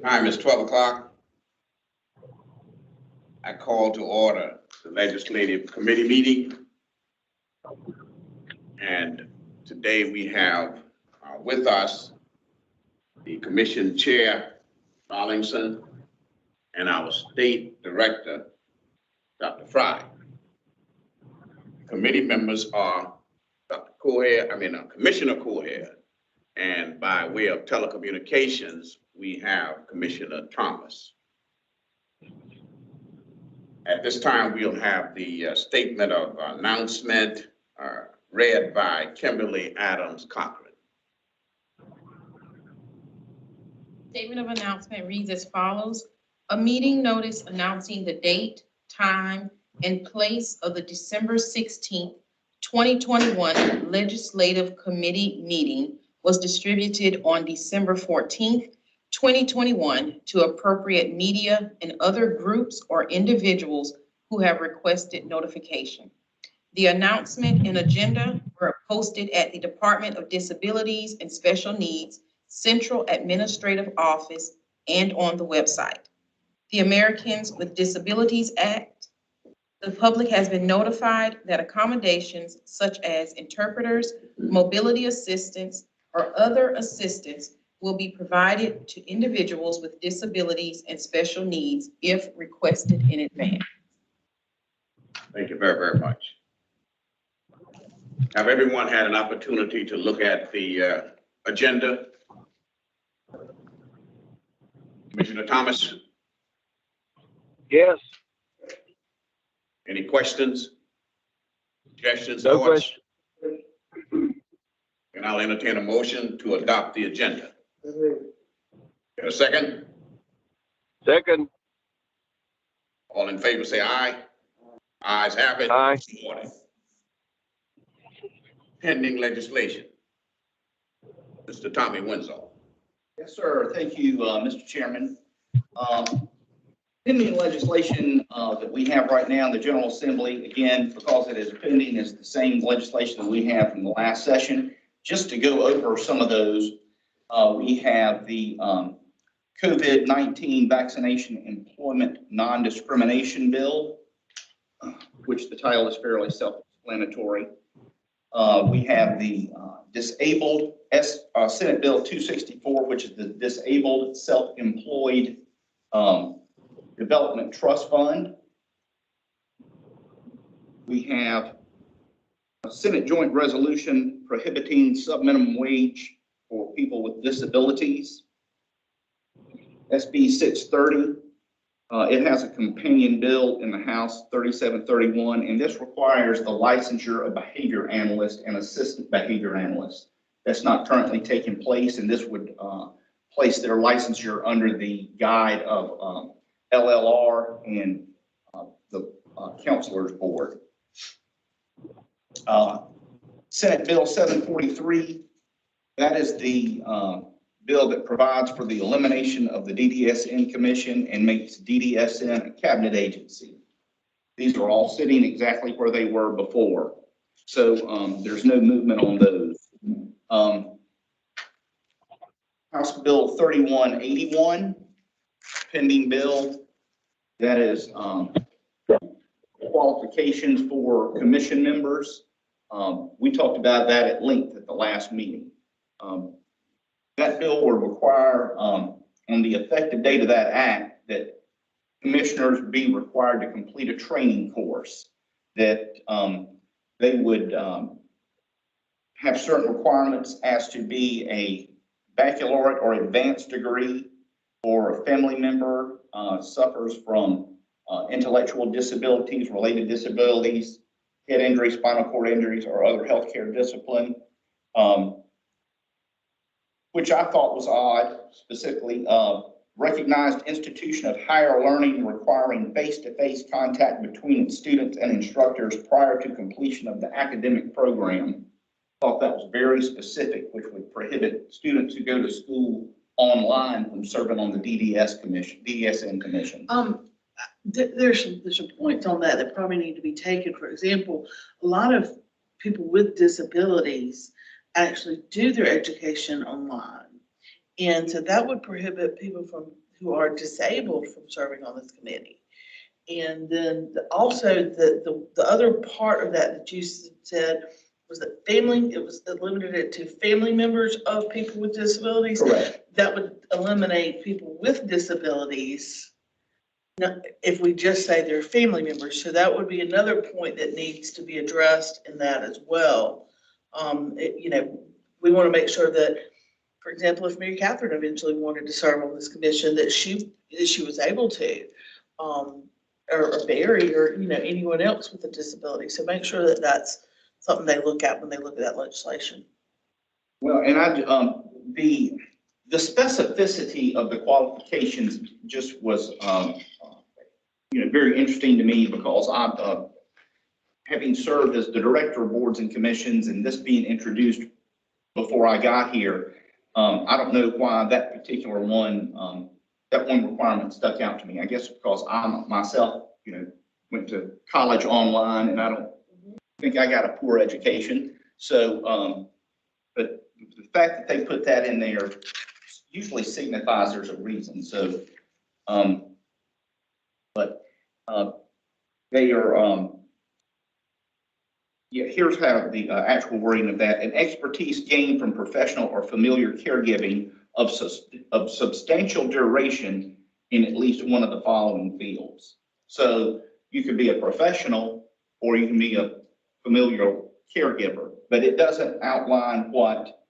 Time is 12 o'clock. I call to order the Legislative Committee meeting. And today we have with us the Commission Chair, Rawlingson, and our State Director, Dr. Fry. Committee members are Commissioner Cohead, and by way of telecommunications, we have Commissioner Thomas. At this time, we'll have the statement of announcement read by Kimberly Adams Cochran. Statement of announcement reads as follows. A meeting notice announcing the date, time, and place of the December 16th, 2021 Legislative Committee meeting was distributed on December 14th, 2021 to appropriate media and other groups or individuals who have requested notification. The announcement and agenda were posted at the Department of Disabilities and Special Needs Central Administrative Office and on the website. The Americans with Disabilities Act. The public has been notified that accommodations such as interpreters, mobility assistance, or other assistance will be provided to individuals with disabilities and special needs if requested in advance. Thank you very, very much. Have everyone had an opportunity to look at the agenda? Commissioner Thomas? Yes. Any questions, suggestions, No thoughts? question. And I'll entertain a motion to adopt the agenda. A second? Second. All in favor say aye. Ayes have it. Aye. Pending legislation. Mr. Tommy Winslow. Yes, sir. Thank you, Mr. Chairman. Pending legislation that we have right now in the General Assembly, again, because it is pending, is the same legislation that we have from the last session. Just to go over some of those, we have the COVID-19 Vaccination Employment Non-Discrimination Bill, which the title is fairly self-explanatory. We have the Disabled Senate Bill 264, which is the Disabled Self-Employed Development Trust Fund. We have a Senate Joint Resolution prohibiting subminimum wage for people with disabilities. SB 630. It has a companion bill in the House, 3731, and this requires the licensure of behavior analyst and assistant behavior analyst. That's not currently taking place, and this would place their licensure under the guide of LLR and the Counselors Board. Senate Bill 743, that is the bill that provides for the elimination of the DDSN Commission and makes DDSN a cabinet agency. These are all sitting exactly where they were before. So there's no movement on those. House Bill 3181, pending bill, that is qualifications for commission members. We talked about that at length at the last meeting. That bill would require, on the effective date of that act, that commissioners be required to complete a training course, that they would have certain requirements as to be a baccalaureate or advanced degree, or a family member suffers from intellectual disabilities, related disabilities, head injuries, spinal cord injuries, or other healthcare discipline. Which I thought was odd, specifically recognized institution of higher learning requiring face-to-face contact between students and instructors prior to completion of the academic program. Thought that was very specific, which would prohibit students who go to school online from serving on the DDSN commission. There's some points on that probably need to be taken. For example, a lot of people with disabilities actually do their education online. And so that would prohibit people who are disabled from serving on this committee. And then also the other part of that you said was that it was limited to family members of people with disabilities. Correct. That would eliminate people with disabilities. Now, if we just say they're family members, so that would be another point that needs to be addressed in that as well. We want to make sure that, for example, if Mary Catherine eventually wanted to serve on this commission, that she was able to, or Barry, or anyone else with a disability. So make sure that that's something they look at when they look at that legislation. Well, and the specificity of the qualifications just was, very interesting to me, because I'm, having served as the director of boards and commissions, and this being introduced before I got here, I don't know why that particular one, that one requirement stuck out to me. I guess because I myself, went to college online, and I don't think I got a poor education. So, but the fact that they put that in there usually signifies there's a reason. So, they are, here's how the actual wording of that: an expertise gained from professional or familiar caregiving of substantial duration in at least one of the following fields. So you could be a professional, or you can be a familiar caregiver, but it doesn't outline what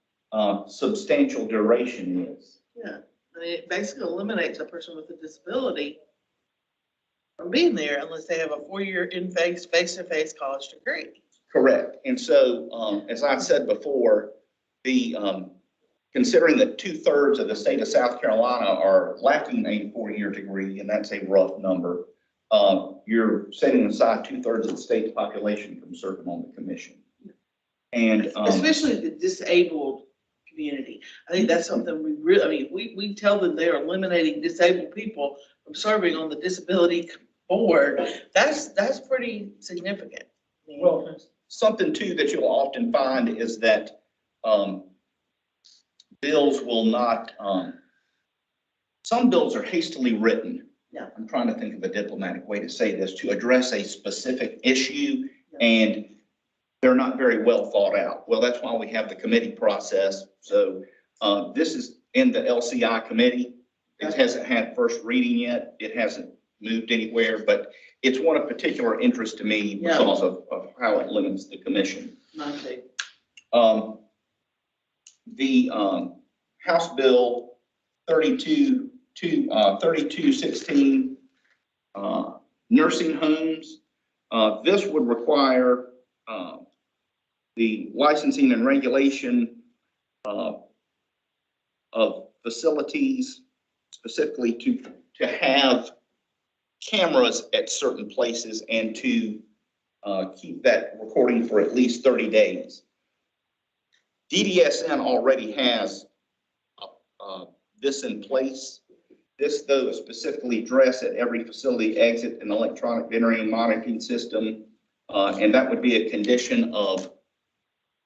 substantial duration is. Yeah, I mean, it basically eliminates a person with a disability from being there unless they have a 4-year face-to-face college degree. Correct. And so, as I've said before, considering that 2/3 of the state of South Carolina are lacking a 4-year degree, and that's a rough number, you're setting aside 2/3 of the state's population from serving on the commission. And especially the disabled community. I think that's something we really, we tell them they are eliminating disabled people from serving on the disability board. That's pretty significant. Well, something too that you'll often find is that bills will not, some bills are hastily written. Yeah. I'm trying to think of a diplomatic way to say this, to address a specific issue, Yeah. and they're not very well thought out. Well, that's why we have the committee process. So this is in the LCI committee. It hasn't had first reading yet. It hasn't moved anywhere, but it's one of particular interest to me because of how it limits the commission. Okay. The House Bill 3216, nursing homes. This would require the licensing and regulation of facilities, specifically to have cameras at certain places and to keep that recording for at least 30 days. DDSN already has this in place. This, though, is specifically addressed at every facility exit an electronic entering monitoring system, and that would be a condition of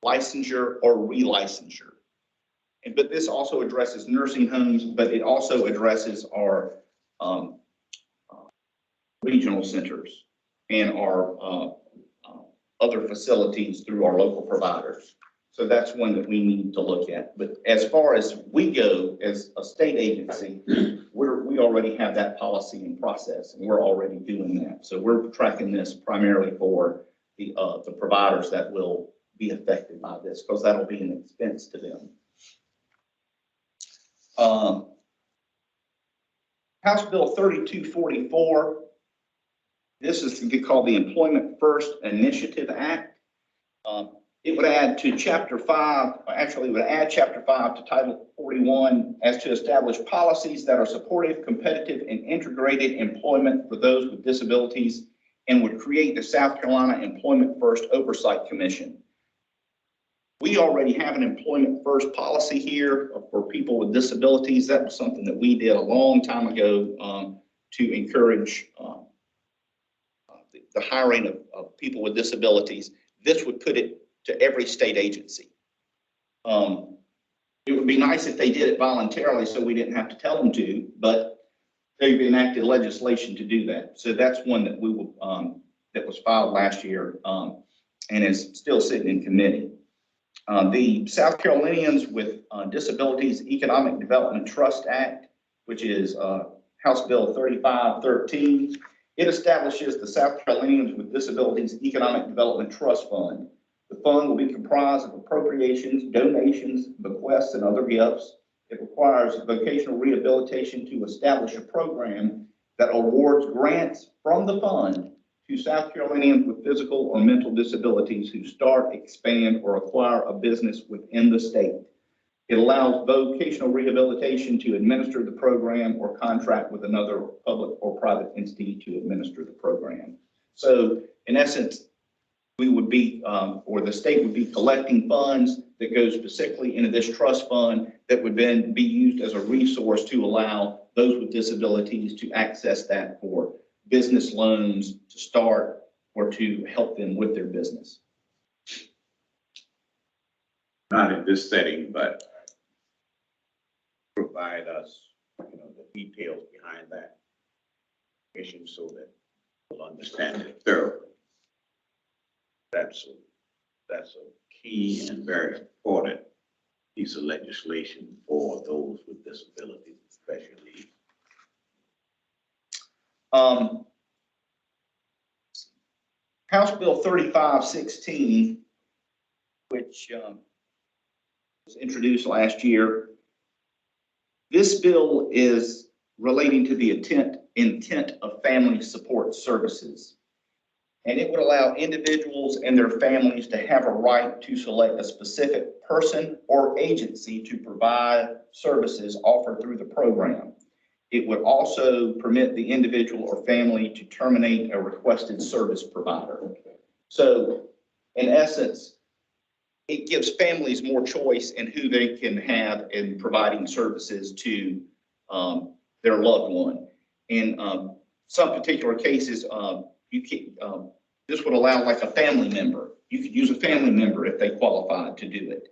licensure or relicensure. But this also addresses nursing homes, but it also addresses our regional centers and our other facilities through our local providers. So that's one that we need to look at. But as far as we go as a state agency, we already have that policy in process, and we're already doing that. So we're tracking this primarily for the providers that will be affected by this, because that'll be an expense to them. House Bill 3244. This is called the Employment First Initiative Act. It would add to Chapter 5, actually it would add Chapter 5 to Title 41 as to establish policies that are supportive, competitive, and integrated employment for those with disabilities, and would create the South Carolina Employment First Oversight Commission. We already have an Employment First policy here for people with disabilities. That was something that we did a long time ago to encourage the hiring of people with disabilities. This would put it to every state agency. It It would be nice if they did it voluntarily so we didn't have to tell them to, but they've enacted legislation to do that. So that's one that we will, that was filed last year, and is still sitting in committee. The South Carolinians with Disabilities Economic Development Trust Act, which is House Bill 3513, it establishes the South Carolinians with Disabilities Economic Development Trust Fund. The fund will be comprised of appropriations, donations, bequests, and other gifts. It requires vocational rehabilitation to establish a program that awards grants from the fund to South Carolinians with physical or mental disabilities who start, expand, or acquire a business within the state. It allows vocational rehabilitation to administer the program or contract with another public or private entity to administer the program. So in essence, we would be, or the state would be collecting funds that go specifically into this trust fund that would then be used as a resource to allow those with disabilities to access that for business loans to start or to help them with their business. Not in this setting, but provide us, the details behind that issue so that we'll understand it thoroughly. That's a key and very important piece of legislation for those with disabilities, especially. House Bill 3516, which was introduced last year. This bill is relating to the intent of family support services. And it would allow individuals and their families to have a right to select a specific person or agency to provide services offered through the program. It would also permit the individual or family to terminate a requested service provider. So in essence, it gives families more choice in who they can have in providing services to their loved one. In some particular cases, this would allow like a family member. You could use a family member if they qualified to do it.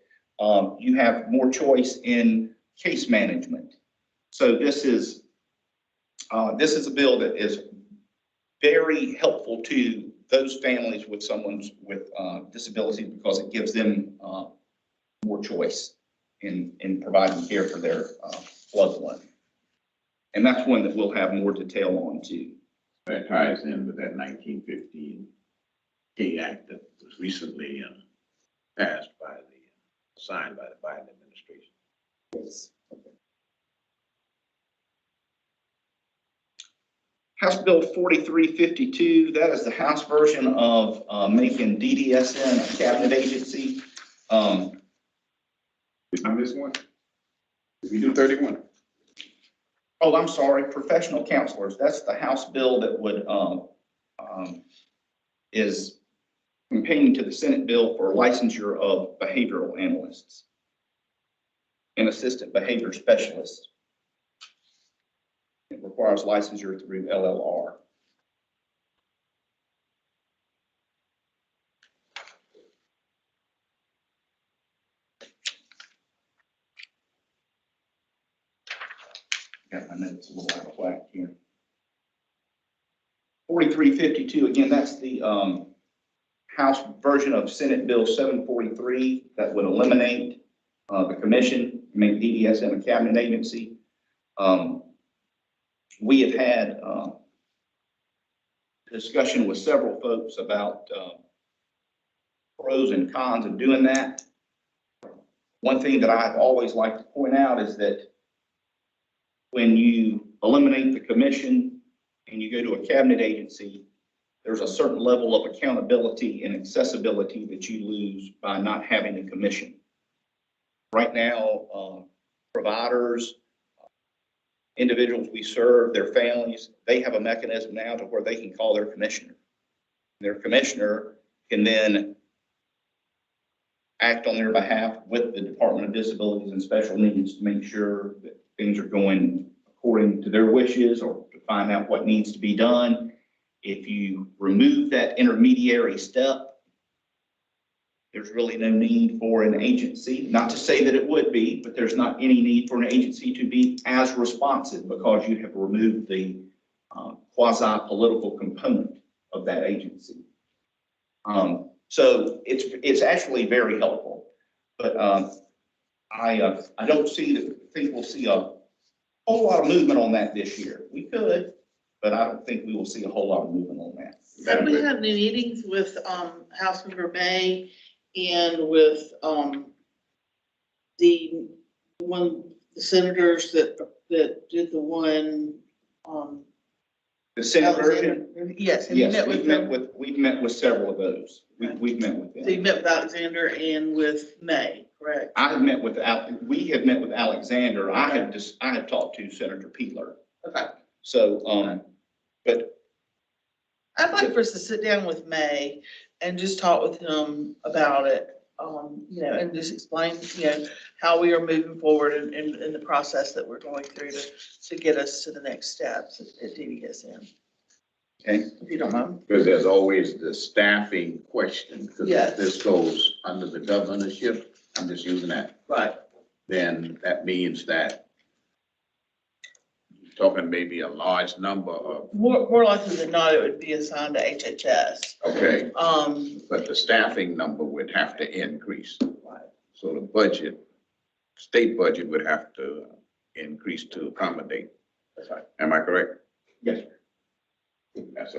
You have more choice in case management. So this is a bill that is very helpful to those families with someone with disabilities because it gives them more choice in providing care for their loved one. And that's one that we'll have more detail on too. That ties in with that 1915 K Act that was recently passed signed by the Biden administration. Yes. House Bill 4352, that is the House version of making DDSN a cabinet agency. Did I miss one? Did we do 31? Oh, I'm sorry, professional counselors. That's the House bill that would is companion to the Senate bill for licensure of behavioral analysts and assistant behavior specialists. It requires licensure through LLR. Got my notes a little out of whack here. 4352, again, that's the House version of Senate Bill 743 that would eliminate the commission, make DDSM a cabinet agency. We have had discussion with several folks about pros and cons of doing that. One thing that I've always liked to point out is that when you eliminate the commission and you go to a cabinet agency, there's a certain level of accountability and accessibility that you lose by not having a commission. Right now, providers, individuals we serve, their families, they have a mechanism now to where they can call their commissioner. Their commissioner can then act on their behalf with the Department of Disabilities and Special Needs to make sure that things are going according to their wishes or to find out what needs to be done. If you remove that intermediary step, There's really no need for an agency, not to say that it would be, but there's not any need for an agency to be as responsive because you have removed the quasi-political component of that agency. So it's actually very helpful, but I don't think we'll see a whole lot of movement on that this year. We could, but I don't think we will see a whole lot of movement on that. Have we had any meetings with, Housemember May and with, the senators that did the one, The Senate version? Yes. Have you Yes, met with them? we've met with several of those. We've met with So you them. met with Alexander and with May, correct? I have met with, we have met with Alexander. I have talked to Senator Peeler. Okay. So, but I'd like for us to sit down with May and just talk with him about it, and just explain, how we are moving forward in the process that we're going through to get us to the next steps at DDSN. Okay. If you don't mind. Because there's always the staffing question, because Yes. if this goes under the governorship, I'm just using that, Right. then that means that you're talking maybe a large number of, More likely than not, it would be assigned to HHS. okay, Um, but the staffing number would have to increase. right. So the budget, state budget would have to increase to accommodate. That's right. Am I correct? yes, That's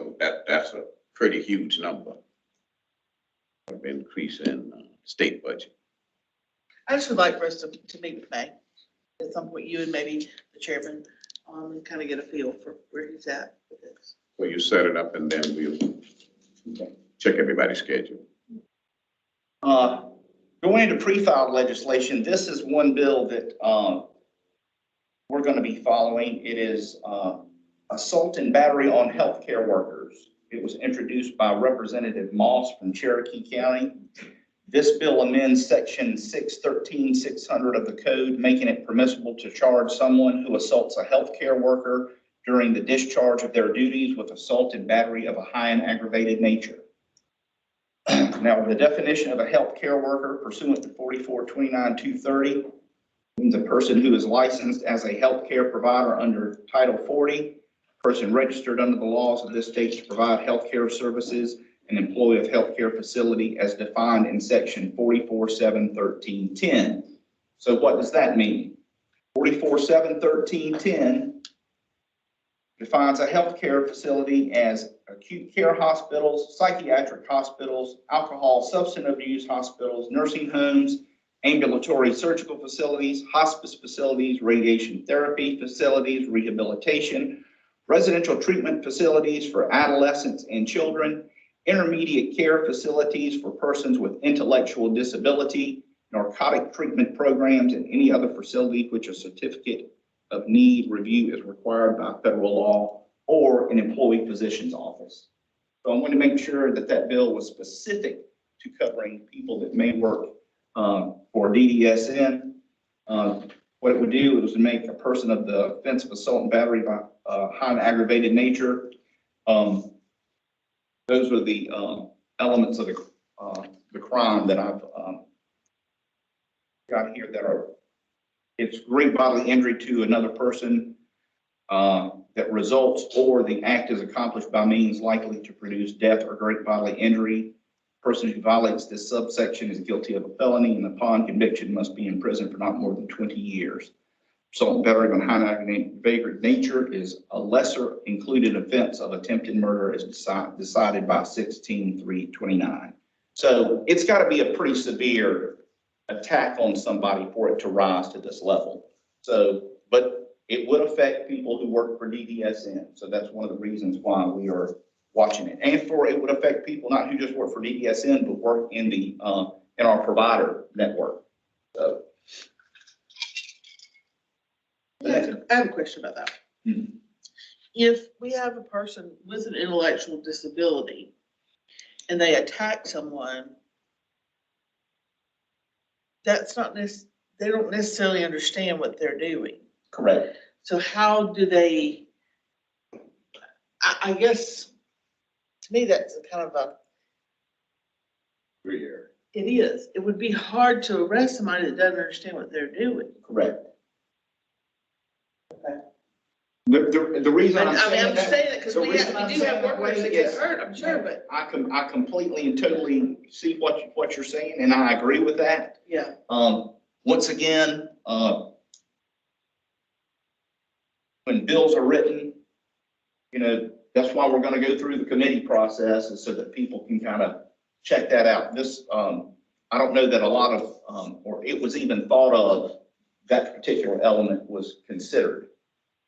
a pretty huge number of increase in state budget. I just would like for us to meet with May at some point, you and maybe the chairman, and kind of get a feel for where he's at with this. So you set it up and then we'll check everybody's schedule. going into pre-filed legislation, this is one bill that, we're going to be following. It is, assault and battery on healthcare workers. It was introduced by Representative Moss from Cherokee County. This bill amends section 613-600 of the code, making it permissible to charge someone who assaults a healthcare worker during the discharge of their duties with assault and battery of a high and aggravated nature. Now, the definition of a healthcare worker pursuant to 4429-230 means a person who is licensed as a healthcare provider under Title 40, person registered under the laws of this state to provide healthcare services, an employee of healthcare facility as defined in section 44.7.13.10. So what does that mean? 44.7.13.10 defines a healthcare facility as acute care hospitals, psychiatric hospitals, alcohol substance abuse hospitals, nursing homes, ambulatory surgical facilities, hospice facilities, radiation therapy facilities, rehabilitation, residential treatment facilities for adolescents and children, intermediate care facilities for persons with intellectual disability, narcotic treatment programs, and any other facility which a certificate of need review is required by federal law or an employee physician's office. So I want to make sure that that bill was specific to covering people that may work for DDSN. What it would do is make a person of the offense of assault and battery by high and aggravated nature. Those are the elements of the crime that I've got here that are, it's great bodily injury to another person that results or the act is accomplished by means likely to produce death or great bodily injury. Person who violates this subsection is guilty of a felony and upon conviction must be in prison for not more than 20 years. Assault and battery of a high and aggravated nature is a lesser included offense of attempted murder as decided by 16-329. So it's got to be a pretty severe attack on somebody for it to rise to this level. So, but it would affect people who work for DDSN. So that's one of the reasons why we are watching it. And for it would affect people not who just work for DDSN, but work in the in our provider network. So I have a question about that. Mhm. If we have a person with an intellectual disability and they attack someone, that's not they don't necessarily understand what they're doing. correct. So how do they, I guess, to me, that's a kind of a, It is. It would be hard to arrest somebody that doesn't understand what they're doing. Correct. Okay. The reason I'm I'm saying that. saying that because the we reason I'm do saying have that workers way that get is, hurt, I'm sure, but I completely and totally see what you're saying, and I agree with that. yeah. Once again, when bills are written, that's why we're going to go through the committee process, is so that people can kind of check that out. This, I don't know that a lot of, or it was even thought of, that particular element was considered.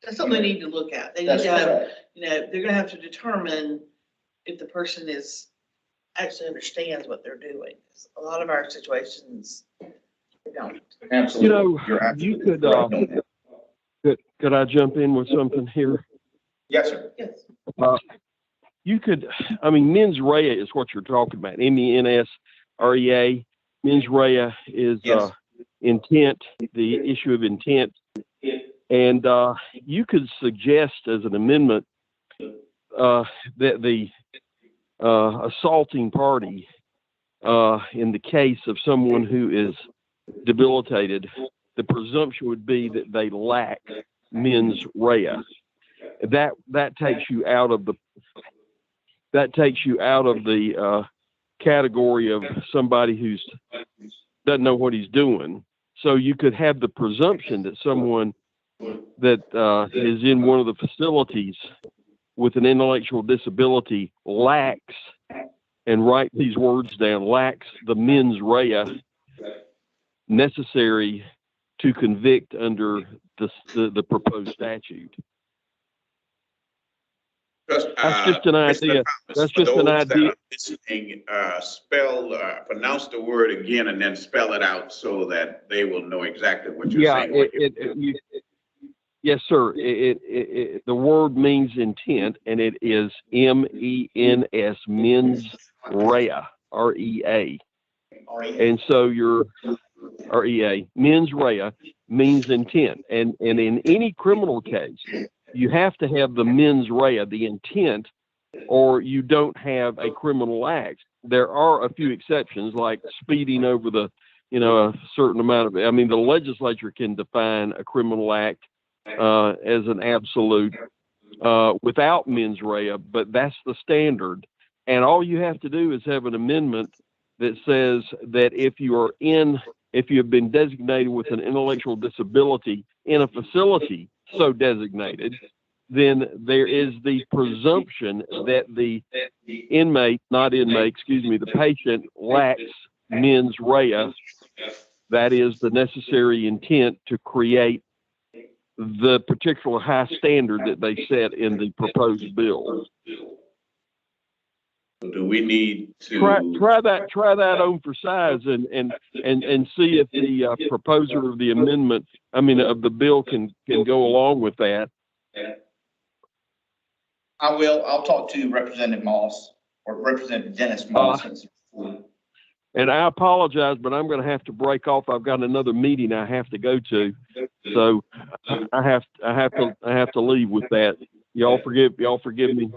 That's something they need to look at. They need That's to have, correct. they're gonna have to determine if the person actually understands what they're doing. A lot of our situations, they don't. Absolutely. You're You absolutely could, correct on that. could I jump in with something here? Yes, sir. Yes. You could, I mean, mens rea is what you're talking about. MENSREA. Mens rea is Yes. intent, the issue of intent. And you could suggest as an amendment that the assaulting party, in the case of someone who is debilitated, the presumption would be that they lack mens rea. That takes you out of the category of somebody who's doesn't know what he's doing. So you could have the presumption that someone that is in one of the facilities with an intellectual disability lacks, and write these words down, lacks the mens rea necessary to convict under the proposed statute. That's just an idea. That's just an idea. Pronounce the word again and then spell it out so that they will know exactly what you're saying. Yes, sir. The word means intent, and it is MENS, mens rea, REA. And so your REA, mens rea means intent. And in any criminal case, you have to have the mens rea, the intent, or you don't have a criminal act. There are a few exceptions, like speeding over a certain amount of, the legislature can define a criminal act as an absolute without mens rea, but that's the standard. And all you have to do is have an amendment that says that if you have been designated with an intellectual disability in a facility so designated, then there is the presumption that the the patient lacks mens rea, that is the necessary intent to create the particular high standard that they set in the proposed bill. Do we need to try that on for size and see if the proposer of the amendment, of the bill can go along with that. I will. I'll talk to Representative Moss or Representative Dennis Moss. And I apologize, but I'm going to have to break off. I've got another meeting I have to go to, so I have to leave with that. Y'all forgive me.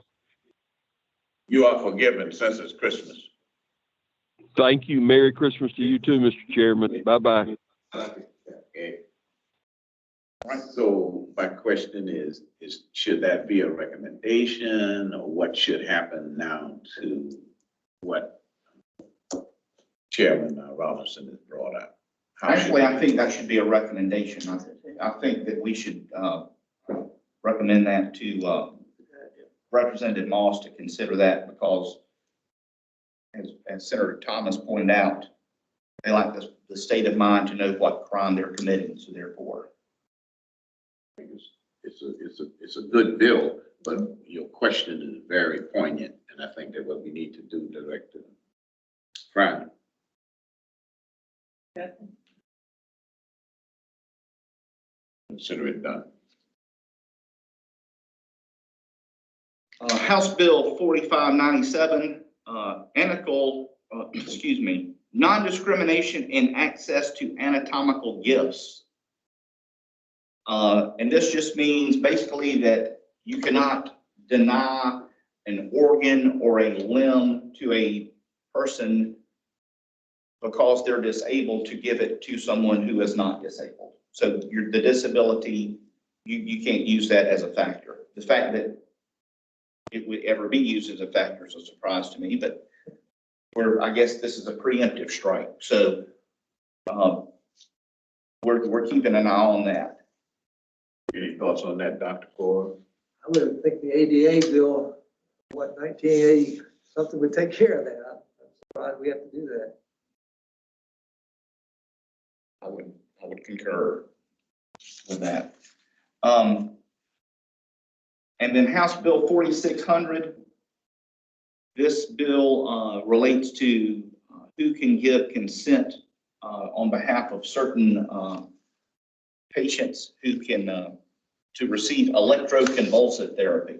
You are forgiven since it's Christmas. Thank you. Merry Christmas to you too, Mr. Chairman. Bye-bye. Okay. All right, so my question is should that be a recommendation, or what should happen now to what Chairman Robinson has brought up? Actually, I think that should be a recommendation. I think that we should recommend that to Representative Moss to consider that, because as Senator Thomas pointed out, they lack the state of mind to know what crime they're committing, so therefore. It's a good bill, but your question is very poignant, and I think that what we need to do, Director Fran. Consider it done. House Bill 4597, non-discrimination in access to anatomical gifts. And this just means basically that you cannot deny an organ or a limb to a person because they're disabled to give it to someone who is not disabled. So the disability, you can't use that as a factor. The fact that it would ever be used as a factor is a surprise to me, but I guess this is a preemptive strike. So we're keeping an eye on that. Any thoughts on that, Dr. Core? I would think the ADA bill, 1980, something would take care of that. I'm surprised we have to do that. I would concur with that. And then House Bill 4600. This bill relates to who can give consent on behalf of certain patients who can to receive electroconvulsive therapy.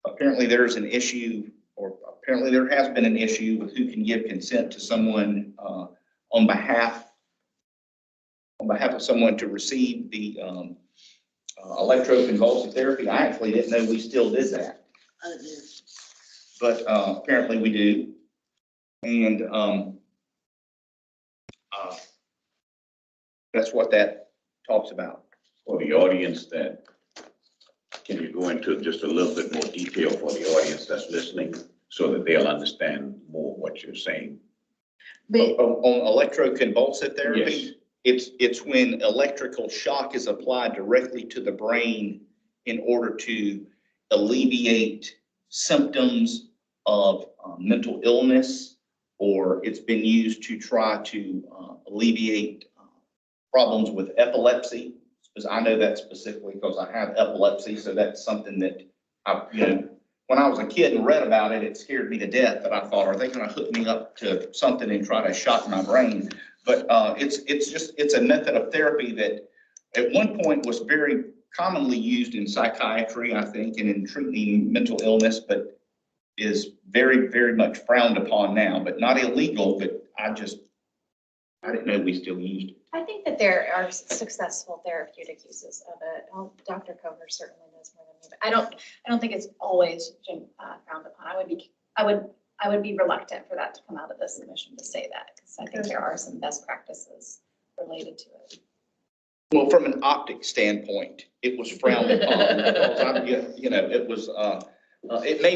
Apparently there's an issue, or apparently there has been an issue with who can give consent to someone on behalf of someone to receive the electroconvulsive therapy. I actually didn't know we still did that, but apparently we do. And that's what that talks about. For the audience can you go into just a little bit more detail for the audience that's listening so that they'll understand more what you're saying? On electroconvulsive therapy, Yes. it's when electrical shock is applied directly to the brain in order to alleviate symptoms of mental illness, or it's been used to try to alleviate problems with epilepsy. Because I know that specifically because I have epilepsy, so that's something that when I was a kid and read about it, it scared me to death. That I thought, are they going to hook me up to something and try to shock my brain? But it's a method of therapy that at one point was very commonly used in psychiatry, I think, and in treating mental illness, but is very, very much frowned upon now, but not illegal. But I didn't know we still used it. I think that there are successful therapeutic uses of it. Dr. Cover certainly knows more than me, but I don't think it's always frowned upon. I would be reluctant for that to come out of this submission to say that, because I think there are some best practices related to it. Well, from an optic standpoint, it was frowned upon because it was. It may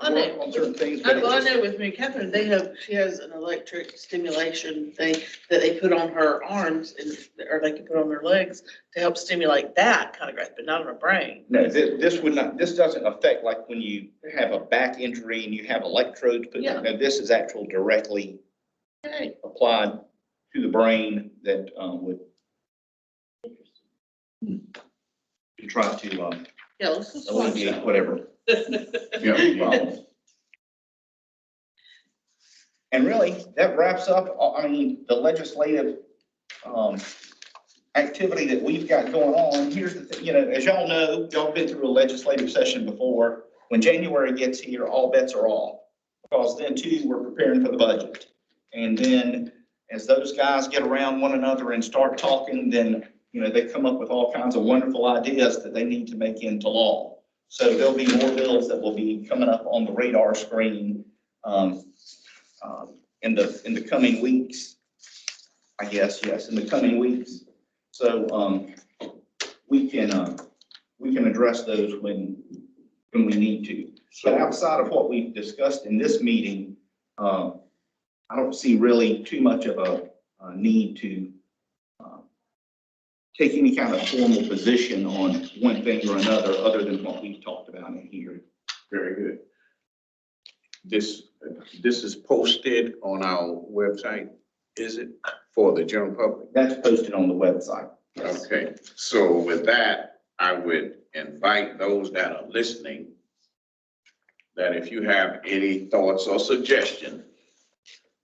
work on certain things, but Well, I know with me, Catherine, she has an electric stimulation thing that they put on her arms or they can put on their legs to help stimulate that kind of growth, but not on her brain. No, this doesn't affect like when you have a back injury and you have electrodes put in. No, this is actual directly applied to the brain that would try to Let's just watch alleviate that. whatever. Yeah, Problems. And really, that wraps up, the legislative activity that we've got going on. Here's the thing, as y'all know, y'all been through a legislative session before. When January gets here, all bets are off. Because then too, we're preparing for the budget. And then as those guys get around one another and start talking, then, they come up with all kinds of wonderful ideas that they need to make into law. So there'll be more bills that will be coming up on the radar screen in the coming weeks. I guess, yes, in the coming weeks. So we can address those when we need to. But outside of what we've discussed in this meeting, I don't see really too much of a need to take any kind of formal position on one thing or another other than what we've talked about in here. very good. This is posted on our website, is it, for the general public? That's posted on the website. Okay, so with that, I would invite those that are listening that if you have any thoughts or suggestions,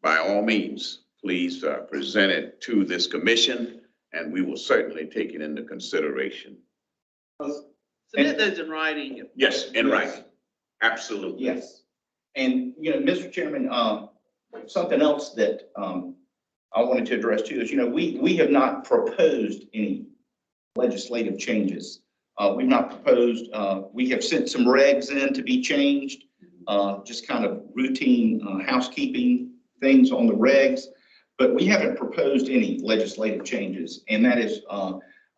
by all means, please present it to this commission, and we will certainly take it into consideration. Submit those in writing. Yes, in writing, absolutely. Yes. And, Mr. Chairman, something else that I wanted to address too is, we have not proposed any legislative changes. We've not proposed, we have sent some regs in to be changed. just kind of routine housekeeping things on the regs. But we haven't proposed any legislative changes, and that is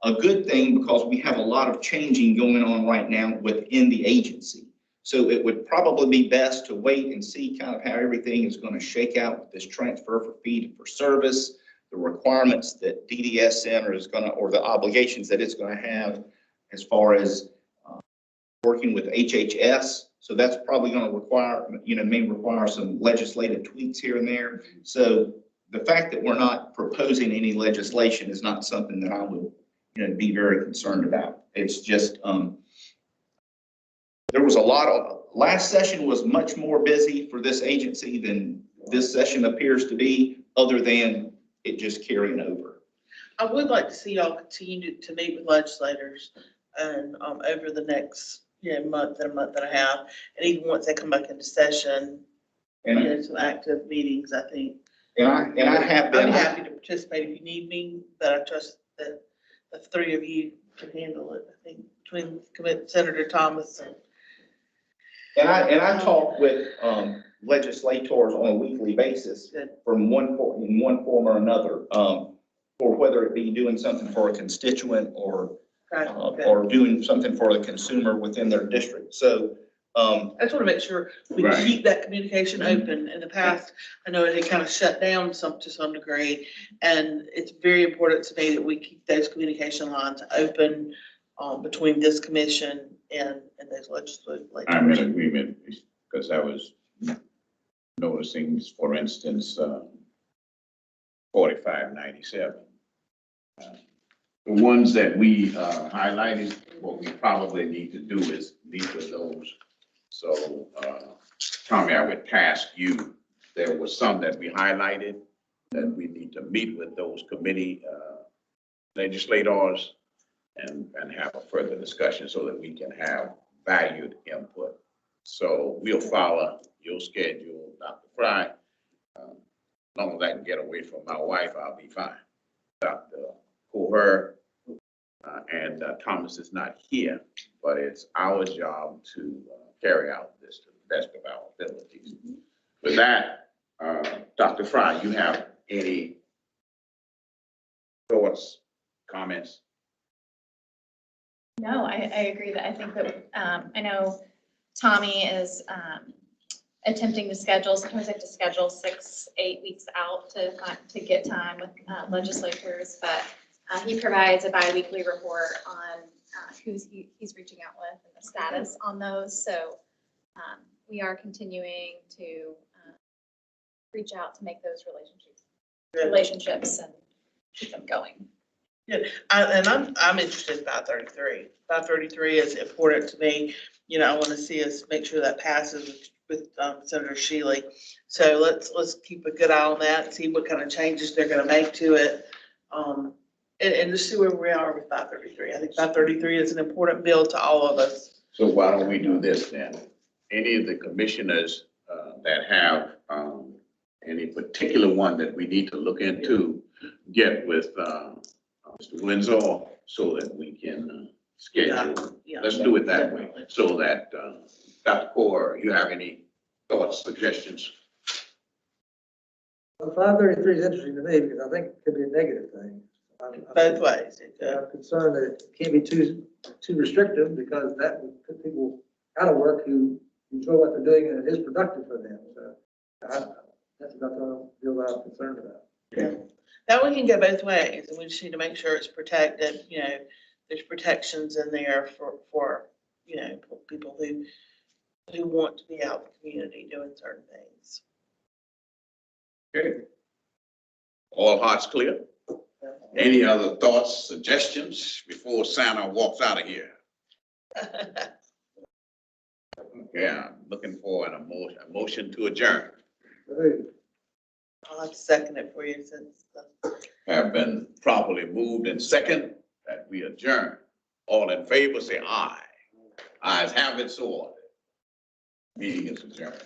a good thing because we have a lot of changing going on right now within the agency. So it would probably be best to wait and see kind of how everything is going to shake out with this transfer for fee for service, the requirements that DDS Center is going to, or the obligations that it's going to have as far as working with HHS. So that's probably going to require, may require some legislative tweaks here and there. So the fact that we're not proposing any legislation is not something that I would, be very concerned about. It's just, there was a lot of, last session was much more busy for this agency than this session appears to be, other than it just carrying over. I would like to see y'all continue to meet with legislators and over the next month and a half, and even once they come back into session, And some active meetings. I think. I have been. I'm happy to participate if you need me, but I trust that the three of you can handle it. I think between Senator Thomas And I talk with legislators on a weekly basis from in one form or another, or whether it be doing something for a constituent or doing something for the consumer within their district. So I just want to make sure we keep that communication open. In the past, I know it kind of shut down to some degree, and it's very important to me that we keep those communication lines open between this commission and those legislators. I'm in agreement, because I was noticing, for instance, 4597. The ones that we highlighted, what we probably need to do is meet with those. So, Tommy, I would task you, there were some that we highlighted that we need to meet with those committee legislators and have a further discussion so that we can have valued input. So we'll follow your schedule, Dr. Fry. As long as I can get away from my wife, I'll be fine. Dr. Coher and Thomas is not here, but it's our job to carry out this to the best of our abilities. With that, Dr. Fry, you have any thoughts, comments? No, I agree that I think that, I know Tommy is attempting to schedule, sometimes I have to schedule 6-8 weeks out to get time with legislators, but he provides a biweekly report on who's he's reaching out with and the status on those. So we are continuing to reach out to make those relationships and keep them going. Yeah, I'm interested in 533. 533 is important to me. I want to see us make sure that passes with Senator Shealy. So let's keep a good eye on that and see what kind of changes they're going to make to it. And just see where we are with 533. I think 533 is an important bill to all of us. So why don't we do this then? Any of the commissioners that have any particular one that we need to look into, get with Mr. Winsor so that we can schedule. Yeah. Let's do it that way. So that, Dr. Coher, you have any thoughts, suggestions? Well, 533 is interesting to me because I think it could be a negative thing. Both ways. I'm concerned that it can't be too restrictive because that would put people out of work who enjoy what they're doing and it is productive for them. So that's not the deal that I'm concerned about. Yeah. That one can go both ways, and we just need to make sure it's protected. There's protections in there for people who want to be out in the community doing certain things. Okay. All hearts clear? Any other thoughts, suggestions before Santa walks out of here? Okay, I'm looking for a motion to adjourn. I'll have to second it for you since. Have been properly moved and second that we adjourn. All in favor, say aye. Ayes have it, so ordered. Meeting is adjourned.